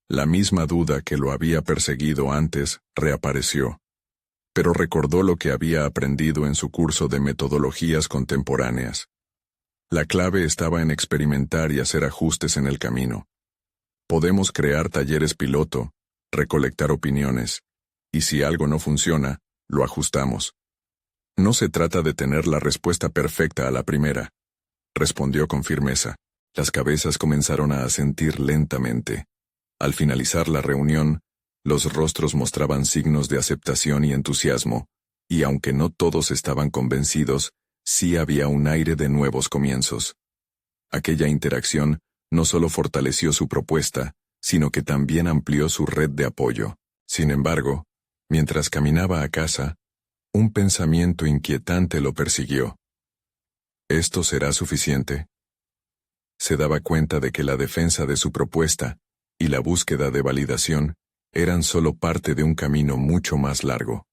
Speaker 1: La misma duda que lo había perseguido antes reapareció, pero recordó lo que había aprendido en su curso de metodologías contemporáneas. La clave estaba en experimentar y hacer ajustes en el camino. Podemos crear talleres piloto, recolectar opiniones, y si algo no funciona, lo ajustamos. No se trata de tener la respuesta perfecta a la primera, respondió con firmeza. Las cabezas comenzaron a asentir lentamente. Al finalizar la reunión, los rostros mostraban signos de aceptación y entusiasmo, y aunque no todos estaban convencidos, sí había un aire de nuevos comienzos. Aquella interacción no solo fortaleció su propuesta, sino que también amplió su red de apoyo. Sin embargo, mientras caminaba a casa, un pensamiento inquietante lo persiguió. ¿Esto será suficiente? Se daba cuenta de que la defensa de su propuesta y la búsqueda de validación eran solo parte de un camino mucho más largo.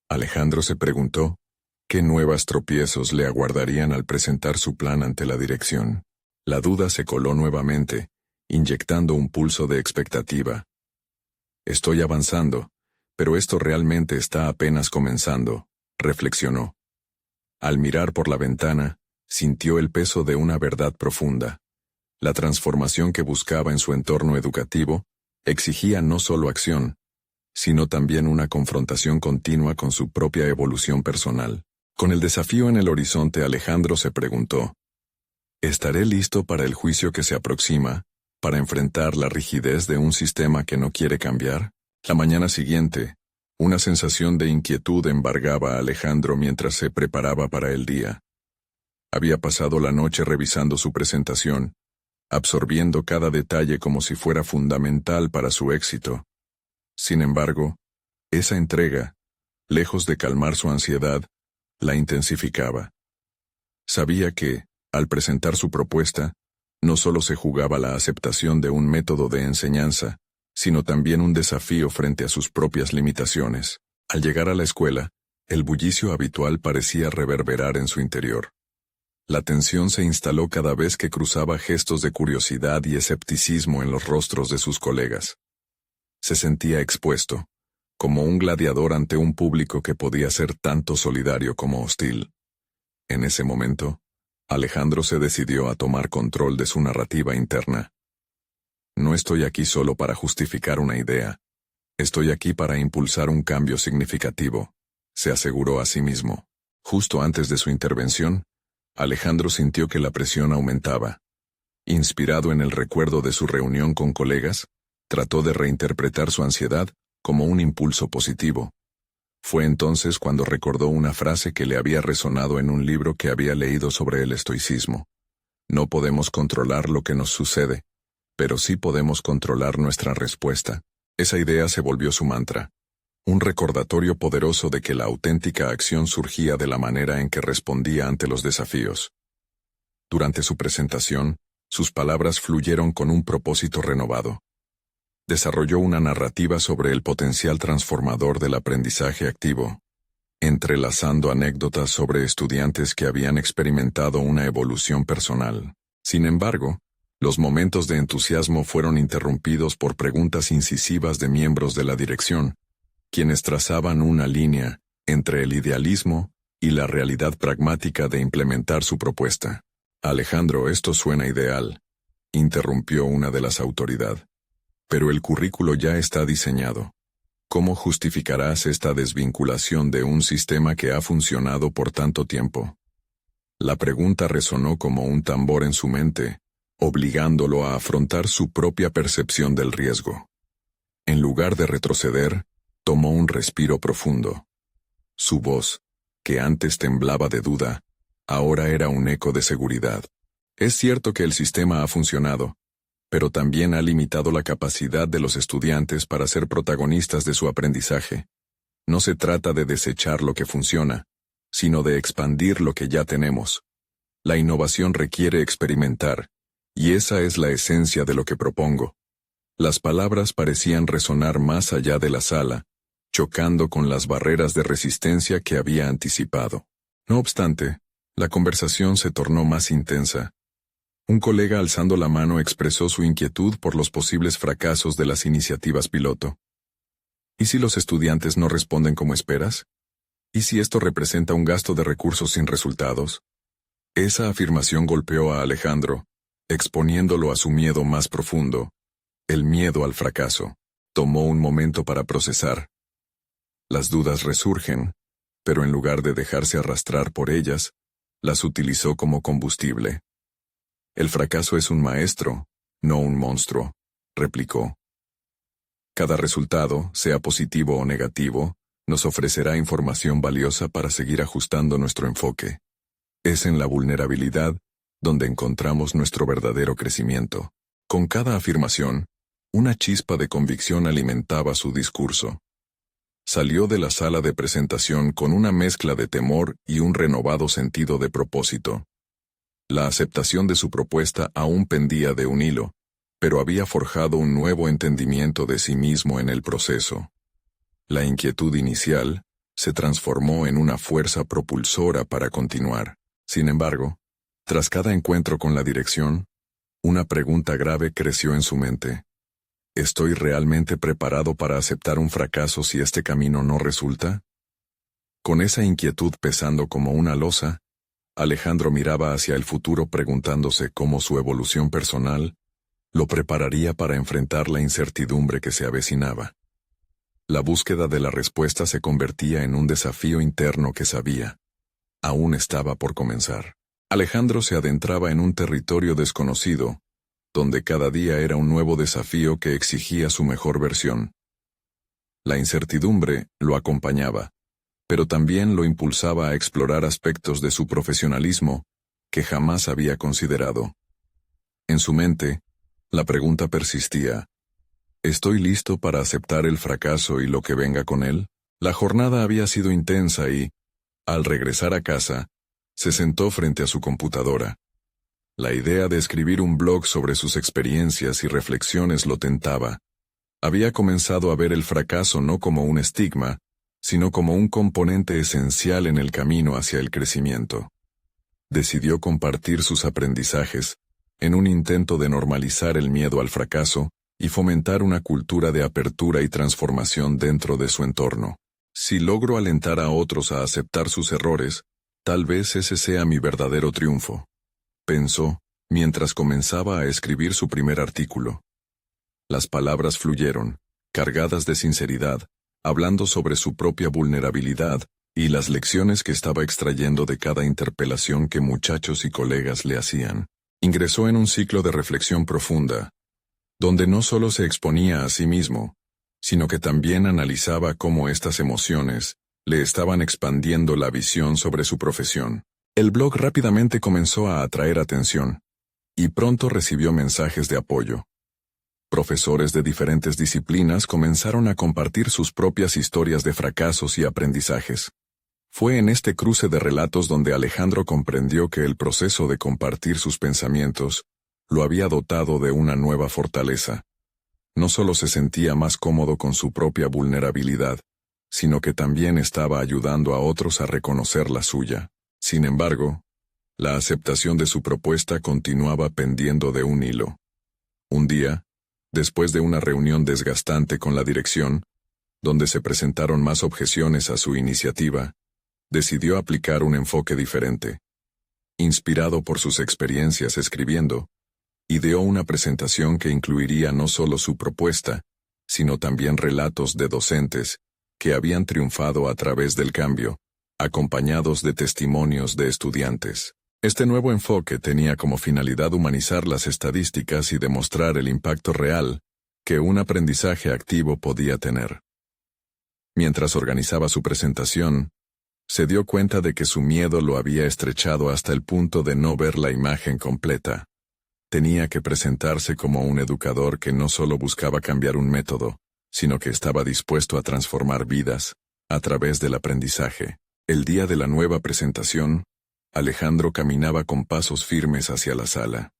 Speaker 1: Alejandro se preguntó, ¿qué nuevos tropiezos le aguardarían al presentar su plan ante la dirección? La duda se coló nuevamente, inyectando un pulso de expectativa. Estoy avanzando, pero esto realmente está apenas comenzando, reflexionó. Al mirar por la ventana, sintió el peso de una verdad profunda. La transformación que buscaba en su entorno educativo exigía no solo acción, sino también una confrontación continua con su propia evolución personal. Con el desafío en el horizonte, Alejandro se preguntó, ¿estaré listo para el juicio que se aproxima, para enfrentar la rigidez de un sistema que no quiere cambiar? La mañana siguiente, una sensación de inquietud embargaba a Alejandro mientras se preparaba para el día. Había pasado la noche revisando su presentación, absorbiendo cada detalle como si fuera fundamental para su éxito. Sin embargo, esa entrega, lejos de calmar su ansiedad, la intensificaba. Sabía que, al presentar su propuesta, No solo se jugaba la aceptación de un método de enseñanza, sino también un desafío frente a sus propias limitaciones. Al llegar a la escuela, el bullicio habitual parecía reverberar en su interior. La tensión se instaló cada vez que cruzaba gestos de curiosidad y escepticismo en los rostros de sus colegas. Se sentía expuesto, como un gladiador ante un público que podía ser tanto solidario como hostil. En ese momento, Alejandro se decidió a tomar control de su narrativa interna. No estoy aquí solo para justificar una idea. Estoy aquí para impulsar un cambio significativo, se aseguró a sí mismo. Justo antes de su intervención, Alejandro sintió que la presión aumentaba. Inspirado en el recuerdo de su reunión con colegas, trató de reinterpretar su ansiedad como un impulso positivo. Fue entonces cuando recordó una frase que le había resonado en un libro que había leído sobre el estoicismo. No podemos controlar lo que nos sucede, pero sí podemos controlar nuestra respuesta. Esa idea se volvió su mantra. Un recordatorio poderoso de que la auténtica acción surgía de la manera en que respondía ante los desafíos. Durante su presentación, sus palabras fluyeron con un propósito renovado. Desarrolló una narrativa sobre el potencial transformador del aprendizaje activo, entrelazando anécdotas sobre estudiantes que habían experimentado una evolución personal. Sin embargo, los momentos de entusiasmo fueron interrumpidos por preguntas incisivas de miembros de la dirección, quienes trazaban una línea entre el idealismo y la realidad pragmática de implementar su propuesta. Alejandro, esto suena ideal, interrumpió una de las autoridades. Pero el currículo ya está diseñado. ¿Cómo justificarás esta desvinculación de un sistema que ha funcionado por tanto tiempo? La pregunta resonó como un tambor en su mente, obligándolo a afrontar su propia percepción del riesgo. En lugar de retroceder, tomó un respiro profundo. Su voz, que antes temblaba de duda, ahora era un eco de seguridad. Es cierto que el sistema ha funcionado, pero también ha limitado la capacidad de los estudiantes para ser protagonistas de su aprendizaje. No se trata de desechar lo que funciona, sino de expandir lo que ya tenemos. La innovación requiere experimentar, y esa es la esencia de lo que propongo. Las palabras parecían resonar más allá de la sala, chocando con las barreras de resistencia que había anticipado. No obstante, la conversación se tornó más intensa. Un colega alzando la mano expresó su inquietud por los posibles fracasos de las iniciativas piloto. ¿Y si los estudiantes no responden como esperas? ¿Y si esto representa un gasto de recursos sin resultados? Esa afirmación golpeó a Alejandro, exponiéndolo a su miedo más profundo, el miedo al fracaso. Tomó un momento para procesar. Las dudas resurgen, pero en lugar de dejarse arrastrar por ellas, las utilizó como combustible. El fracaso es un maestro, no un monstruo, replicó. Cada resultado, sea positivo o negativo, nos ofrecerá información valiosa para seguir ajustando nuestro enfoque. Es en la vulnerabilidad donde encontramos nuestro verdadero crecimiento. Con cada afirmación, una chispa de convicción alimentaba su discurso. Salió de la sala de presentación con una mezcla de temor y un renovado sentido de propósito. La aceptación de su propuesta aún pendía de un hilo, pero había forjado un nuevo entendimiento de sí mismo en el proceso. La inquietud inicial se transformó en una fuerza propulsora para continuar. Sin embargo, tras cada encuentro con la dirección, una pregunta grave creció en su mente. ¿Estoy realmente preparado para aceptar un fracaso si este camino no resulta? Con esa inquietud pesando como una losa, Alejandro miraba hacia el futuro preguntándose cómo su evolución personal lo prepararía para enfrentar la incertidumbre que se avecinaba. La búsqueda de la respuesta se convertía en un desafío interno que sabía. Aún estaba por comenzar. Alejandro se adentraba en un territorio desconocido, donde cada día era un nuevo desafío que exigía su mejor versión. La incertidumbre lo acompañaba, pero también lo impulsaba a explorar aspectos de su profesionalismo que jamás había considerado. En su mente, la pregunta persistía: ¿estoy listo para aceptar el fracaso y lo que venga con él? La jornada había sido intensa y, al regresar a casa, se sentó frente a su computadora. La idea de escribir un blog sobre sus experiencias y reflexiones lo tentaba. Había comenzado a ver el fracaso no como un estigma, sino como un componente esencial en el camino hacia el crecimiento. Decidió compartir sus aprendizajes, en un intento de normalizar el miedo al fracaso y fomentar una cultura de apertura y transformación dentro de su entorno. Si logro alentar a otros a aceptar sus errores, tal vez ese sea mi verdadero triunfo, pensó, mientras comenzaba a escribir su primer artículo. Las palabras fluyeron, cargadas de sinceridad, hablando sobre su propia vulnerabilidad y las lecciones que estaba extrayendo de cada interpelación que muchachos y colegas le hacían. Ingresó en un ciclo de reflexión profunda, donde no solo se exponía a sí mismo, sino que también analizaba cómo estas emociones le estaban expandiendo la visión sobre su profesión. El blog rápidamente comenzó a atraer atención, y pronto recibió mensajes de apoyo. Profesores de diferentes disciplinas comenzaron a compartir sus propias historias de fracasos y aprendizajes. Fue en este cruce de relatos donde Alejandro comprendió que el proceso de compartir sus pensamientos lo había dotado de una nueva fortaleza. No solo se sentía más cómodo con su propia vulnerabilidad, sino que también estaba ayudando a otros a reconocer la suya. Sin embargo, la aceptación de su propuesta continuaba pendiendo de un hilo. Un día, después de una reunión desgastante con la dirección, donde se presentaron más objeciones a su iniciativa, decidió aplicar un enfoque diferente. Inspirado por sus experiencias escribiendo, ideó una presentación que incluiría no solo su propuesta, sino también relatos de docentes que habían triunfado a través del cambio, acompañados de testimonios de estudiantes. Este nuevo enfoque tenía como finalidad humanizar las estadísticas y demostrar el impacto real que un aprendizaje activo podía tener. Mientras organizaba su presentación, se dio cuenta de que su miedo lo había estrechado hasta el punto de no ver la imagen completa. Tenía que presentarse como un educador que no solo buscaba cambiar un método, sino que estaba dispuesto a transformar vidas a través del aprendizaje. El día de la nueva presentación, Alejandro caminaba con pasos firmes hacia la sala.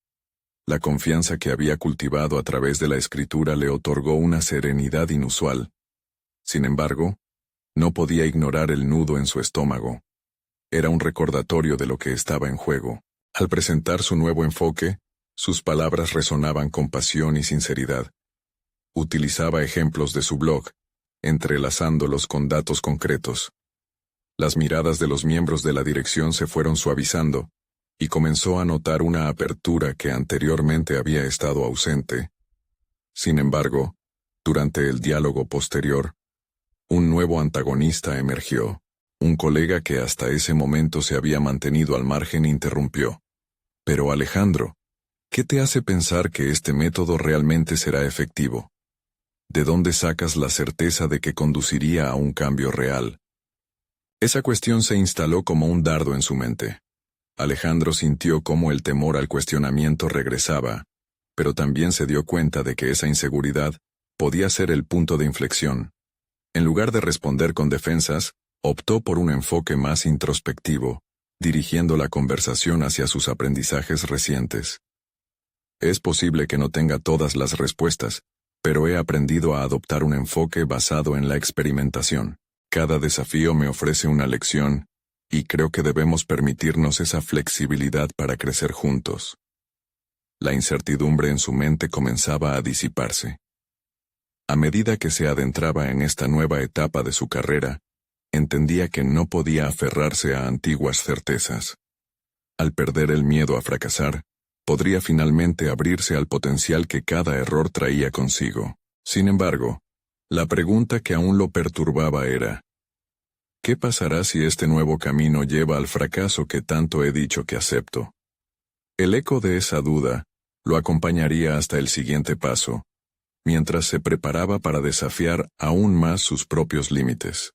Speaker 1: La confianza que había cultivado a través de la escritura le otorgó una serenidad inusual. Sin embargo, no podía ignorar el nudo en su estómago. Era un recordatorio de lo que estaba en juego. Al presentar su nuevo enfoque, sus palabras resonaban con pasión y sinceridad. Utilizaba ejemplos de su blog, entrelazándolos con datos concretos. Las miradas de los miembros de la dirección se fueron suavizando, y comenzó a notar una apertura que anteriormente había estado ausente. Sin embargo, durante el diálogo posterior, un nuevo antagonista emergió. Un colega que hasta ese momento se había mantenido al margen interrumpió. «Pero Alejandro, ¿qué te hace pensar que este método realmente será efectivo? ¿De dónde sacas la certeza de que conduciría a un cambio real?» Esa cuestión se instaló como un dardo en su mente. Alejandro sintió cómo el temor al cuestionamiento regresaba, pero también se dio cuenta de que esa inseguridad podía ser el punto de inflexión. En lugar de responder con defensas, optó por un enfoque más introspectivo, dirigiendo la conversación hacia sus aprendizajes recientes. Es posible que no tenga todas las respuestas, pero he aprendido a adoptar un enfoque basado en la experimentación. Cada desafío me ofrece una lección, y creo que debemos permitirnos esa flexibilidad para crecer juntos. La incertidumbre en su mente comenzaba a disiparse. A medida que se adentraba en esta nueva etapa de su carrera, entendía que no podía aferrarse a antiguas certezas. Al perder el miedo a fracasar, podría finalmente abrirse al potencial que cada error traía consigo. Sin embargo, la pregunta que aún lo perturbaba era: ¿qué pasará si este nuevo camino lleva al fracaso que tanto he dicho que acepto? El eco de esa duda lo acompañaría hasta el siguiente paso, mientras se preparaba para desafiar aún más sus propios límites.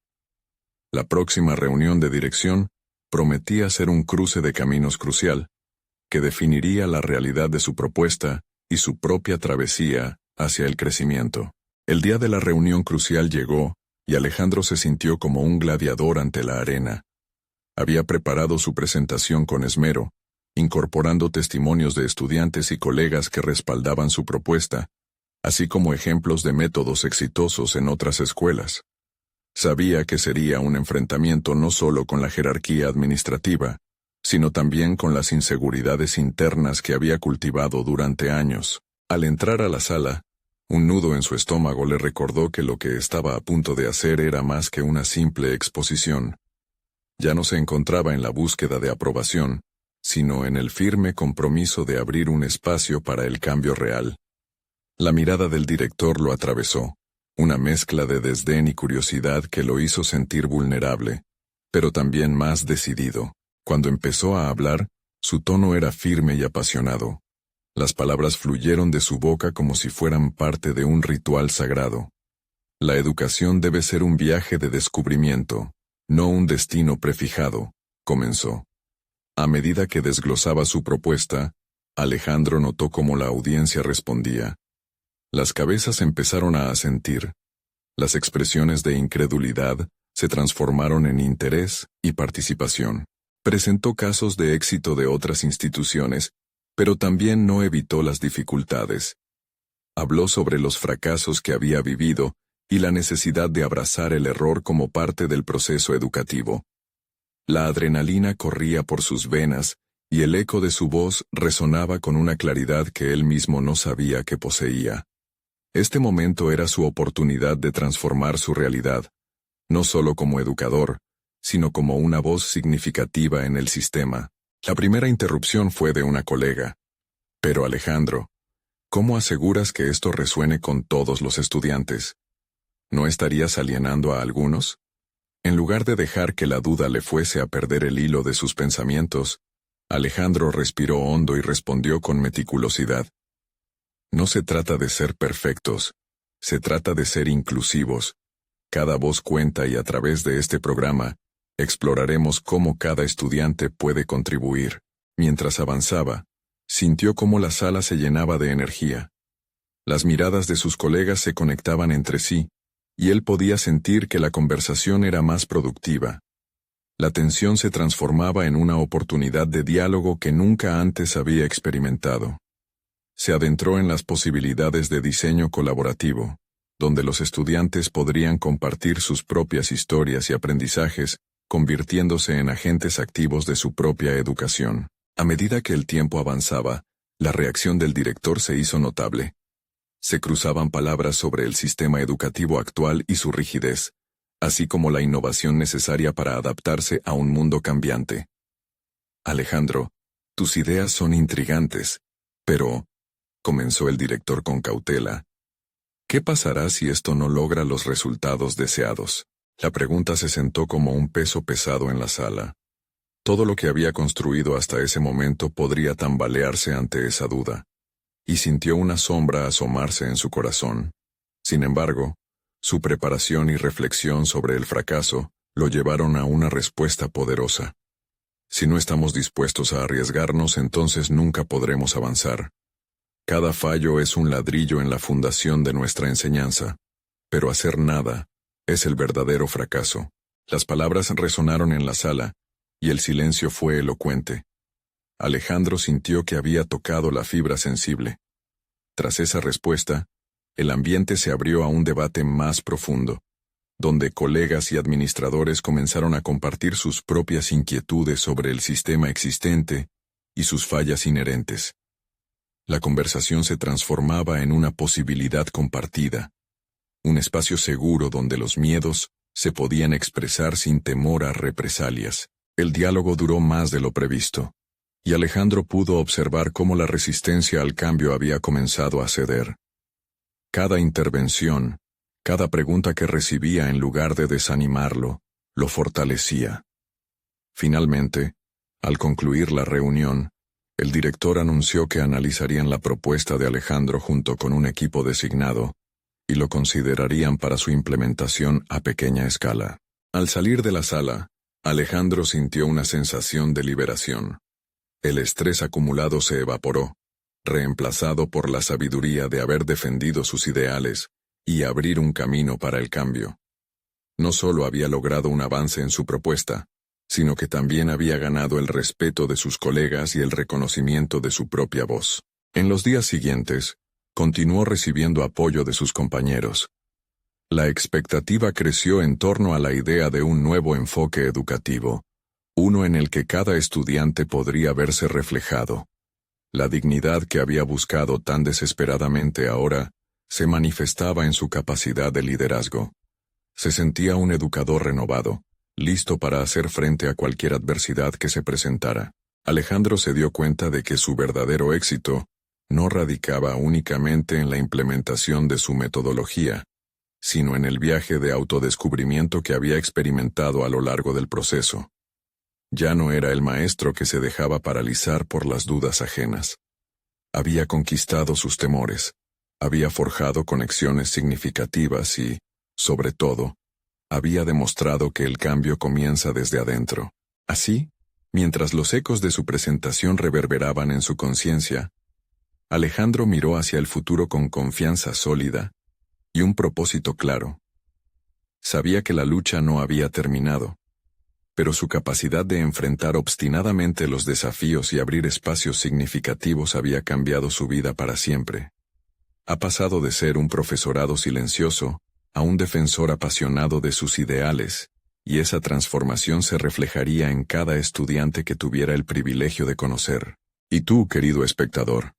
Speaker 1: La próxima reunión de dirección prometía ser un cruce de caminos crucial, que definiría la realidad de su propuesta y su propia travesía hacia el crecimiento. El día de la reunión crucial llegó, y Alejandro se sintió como un gladiador ante la arena. Había preparado su presentación con esmero, incorporando testimonios de estudiantes y colegas que respaldaban su propuesta, así como ejemplos de métodos exitosos en otras escuelas. Sabía que sería un enfrentamiento no solo con la jerarquía administrativa, sino también con las inseguridades internas que había cultivado durante años. Al entrar a la sala, un nudo en su estómago le recordó que lo que estaba a punto de hacer era más que una simple exposición. Ya no se encontraba en la búsqueda de aprobación, sino en el firme compromiso de abrir un espacio para el cambio real. La mirada del director lo atravesó, una mezcla de desdén y curiosidad que lo hizo sentir vulnerable, pero también más decidido. Cuando empezó a hablar, su tono era firme y apasionado. Las palabras fluyeron de su boca como si fueran parte de un ritual sagrado. La educación debe ser un viaje de descubrimiento, no un destino prefijado, comenzó. A medida que desglosaba su propuesta, Alejandro notó cómo la audiencia respondía. Las cabezas empezaron a asentir. Las expresiones de incredulidad se transformaron en interés y participación. Presentó casos de éxito de otras instituciones, pero también no evitó las dificultades. Habló sobre los fracasos que había vivido y la necesidad de abrazar el error como parte del proceso educativo. La adrenalina corría por sus venas y el eco de su voz resonaba con una claridad que él mismo no sabía que poseía. Este momento era su oportunidad de transformar su realidad, no solo como educador, sino como una voz significativa en el sistema. La primera interrupción fue de una colega. Pero Alejandro, ¿cómo aseguras que esto resuene con todos los estudiantes? ¿No estarías alienando a algunos? En lugar de dejar que la duda le fuese a perder el hilo de sus pensamientos, Alejandro respiró hondo y respondió con meticulosidad. No se trata de ser perfectos, se trata de ser inclusivos. Cada voz cuenta y a través de este programa, exploraremos cómo cada estudiante puede contribuir. Mientras avanzaba, sintió cómo la sala se llenaba de energía. Las miradas de sus colegas se conectaban entre sí, y él podía sentir que la conversación era más productiva. La tensión se transformaba en una oportunidad de diálogo que nunca antes había experimentado. Se adentró en las posibilidades de diseño colaborativo, donde los estudiantes podrían compartir sus propias historias y aprendizajes, convirtiéndose en agentes activos de su propia educación. A medida que el tiempo avanzaba, la reacción del director se hizo notable. Se cruzaban palabras sobre el sistema educativo actual y su rigidez, así como la innovación necesaria para adaptarse a un mundo cambiante. Alejandro, tus ideas son intrigantes, pero, comenzó el director con cautela, ¿qué pasará si esto no logra los resultados deseados? La pregunta se sentó como un peso pesado en la sala. Todo lo que había construido hasta ese momento podría tambalearse ante esa duda, y sintió una sombra asomarse en su corazón. Sin embargo, su preparación y reflexión sobre el fracaso lo llevaron a una respuesta poderosa. Si no estamos dispuestos a arriesgarnos, entonces nunca podremos avanzar. Cada fallo es un ladrillo en la fundación de nuestra enseñanza, pero hacer nada es el verdadero fracaso. Las palabras resonaron en la sala, y el silencio fue elocuente. Alejandro sintió que había tocado la fibra sensible. Tras esa respuesta, el ambiente se abrió a un debate más profundo, donde colegas y administradores comenzaron a compartir sus propias inquietudes sobre el sistema existente y sus fallas inherentes. La conversación se transformaba en una posibilidad compartida, un espacio seguro donde los miedos se podían expresar sin temor a represalias. El diálogo duró más de lo previsto, y Alejandro pudo observar cómo la resistencia al cambio había comenzado a ceder. Cada intervención, cada pregunta que recibía en lugar de desanimarlo, lo fortalecía. Finalmente, al concluir la reunión, el director anunció que analizarían la propuesta de Alejandro junto con un equipo designado, y lo considerarían para su implementación a pequeña escala. Al salir de la sala, Alejandro sintió una sensación de liberación. El estrés acumulado se evaporó, reemplazado por la sabiduría de haber defendido sus ideales y abrir un camino para el cambio. No solo había logrado un avance en su propuesta, sino que también había ganado el respeto de sus colegas y el reconocimiento de su propia voz. En los días siguientes, continuó recibiendo apoyo de sus compañeros. La expectativa creció en torno a la idea de un nuevo enfoque educativo, uno en el que cada estudiante podría verse reflejado. La dignidad que había buscado tan desesperadamente ahora se manifestaba en su capacidad de liderazgo. Se sentía un educador renovado, listo para hacer frente a cualquier adversidad que se presentara. Alejandro se dio cuenta de que su verdadero éxito no radicaba únicamente en la implementación de su metodología, sino en el viaje de autodescubrimiento que había experimentado a lo largo del proceso. Ya no era el maestro que se dejaba paralizar por las dudas ajenas. Había conquistado sus temores, había forjado conexiones significativas y, sobre todo, había demostrado que el cambio comienza desde adentro. Así, mientras los ecos de su presentación reverberaban en su conciencia, Alejandro miró hacia el futuro con confianza sólida y un propósito claro. Sabía que la lucha no había terminado, pero su capacidad de enfrentar obstinadamente los desafíos y abrir espacios significativos había cambiado su vida para siempre. Ha pasado de ser un profesorado silencioso a un defensor apasionado de sus ideales, y esa transformación se reflejaría en cada estudiante que tuviera el privilegio de conocer. ¿Y tú, querido espectador?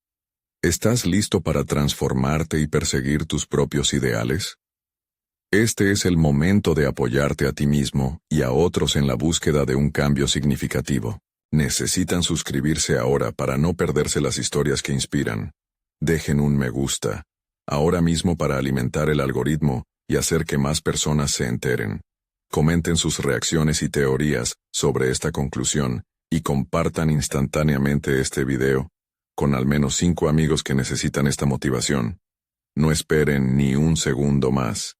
Speaker 1: ¿Estás listo para transformarte y perseguir tus propios ideales? Este es el momento de apoyarte a ti mismo y a otros en la búsqueda de un cambio significativo. Necesitan suscribirse ahora para no perderse las historias que inspiran. Dejen un me gusta ahora mismo para alimentar el algoritmo y hacer que más personas se enteren. Comenten sus reacciones y teorías sobre esta conclusión y compartan instantáneamente este video con al menos 5 amigos que necesitan esta motivación. No esperen ni un segundo más.